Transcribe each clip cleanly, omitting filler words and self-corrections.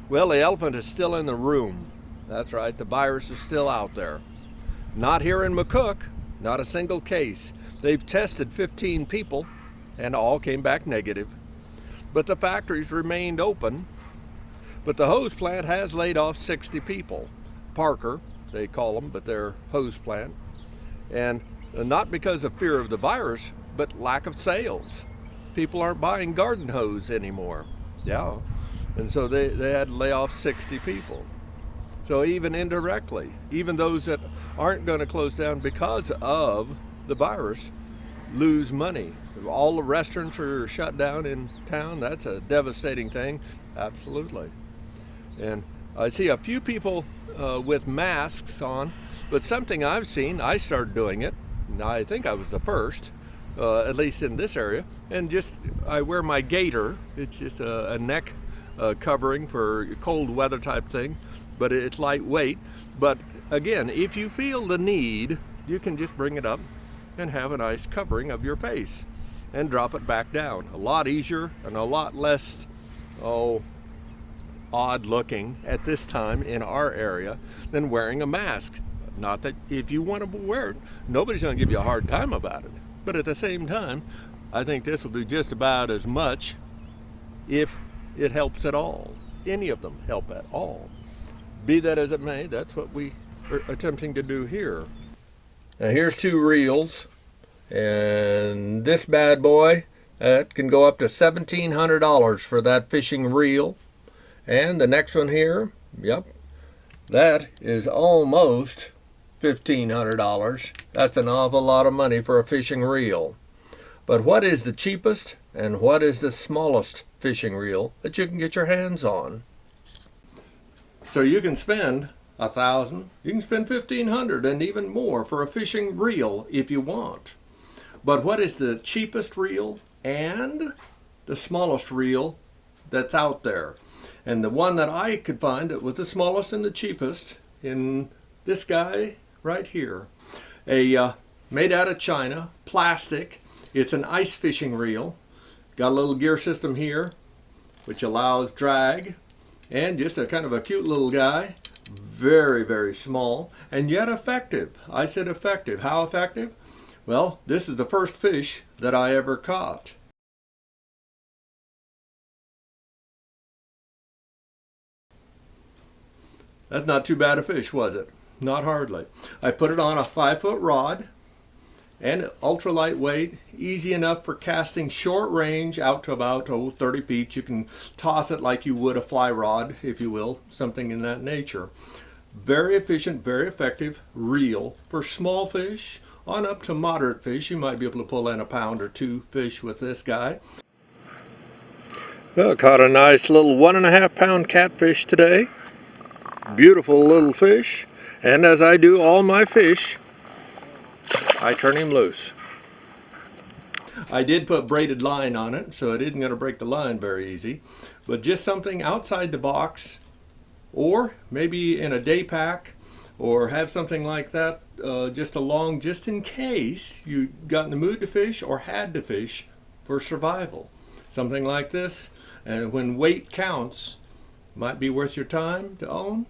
Well, the elephant is still in the room. That's right, the virus is still out there. Not here in McCook, not a single case. They've tested 15 people and all came back negative. But the factories remained open. But the hose plant has laid off 60 people. Parker, they call them, but they're hose plant. And not because of fear of the virus, but lack of sales. People aren't buying garden hose anymore. Yeah. And so they had to lay off 60 people. So even indirectly, even those that aren't going to close down because of the virus lose money. All the restaurants are shut down in town. That's a devastating thing. Absolutely. And I see a few people with masks on, but something I've seen, I started doing it, and I think I was the first, at least in this area, and just I wear my gaiter. It's just a neck covering for cold weather type thing, but it's lightweight. But again, if you feel the need, you can just bring it up and have a nice covering of your face and drop it back down. A lot easier and a lot less odd looking at this time in our area than wearing a mask. Not that if you want to wear it, nobody's going to give you a hard time about it. But at the same time, I think this will do just about as much if it helps at all. Any of them help at all. Be that as it may, that's what we are attempting to do here. Now here's two reels, and this bad boy, that can go up to $1,700 for that fishing reel. And the next one here, yep, that is almost $1,500. That's an awful lot of money for a fishing reel. But what is the cheapest and what is the smallest fishing reel that you can get your hands on? So you can spend $1,000, you can spend $1,500 and even more for a fishing reel if you want. But what is the cheapest reel and the smallest reel that's out there? And the one that I could find that was the smallest and the cheapest in this guy right here. Made out of China, plastic. It's an ice fishing reel. Got a little gear system here, which allows drag. And just a kind of a cute little guy. Very, very small. And yet effective. I said effective. How effective? Well, this is the first fish that I ever caught. That's not too bad a fish, was it? Not hardly. I put it on a 5-foot rod and ultra lightweight, easy enough for casting short range out to about 30 feet. You can toss it like you would a fly rod, if you will, something in that nature. Very efficient, very effective reel for small fish on up to moderate fish. You might be able to pull in a pound or two fish with this guy. Well, caught a nice little 1.5 pound catfish today. Beautiful little fish, and as I do all my fish, I turn him loose. I did put braided line on it, so it isn't going to break the line very easy, but just something outside the box, or maybe in a day pack, or have something like that just along, just in case you got in the mood to fish or had to fish for survival. Something like this, and when weight counts, might be worth your time to own,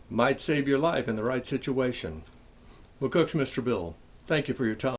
might save your life in the right situation. McCook's Mr. Bill. Thank you for your time.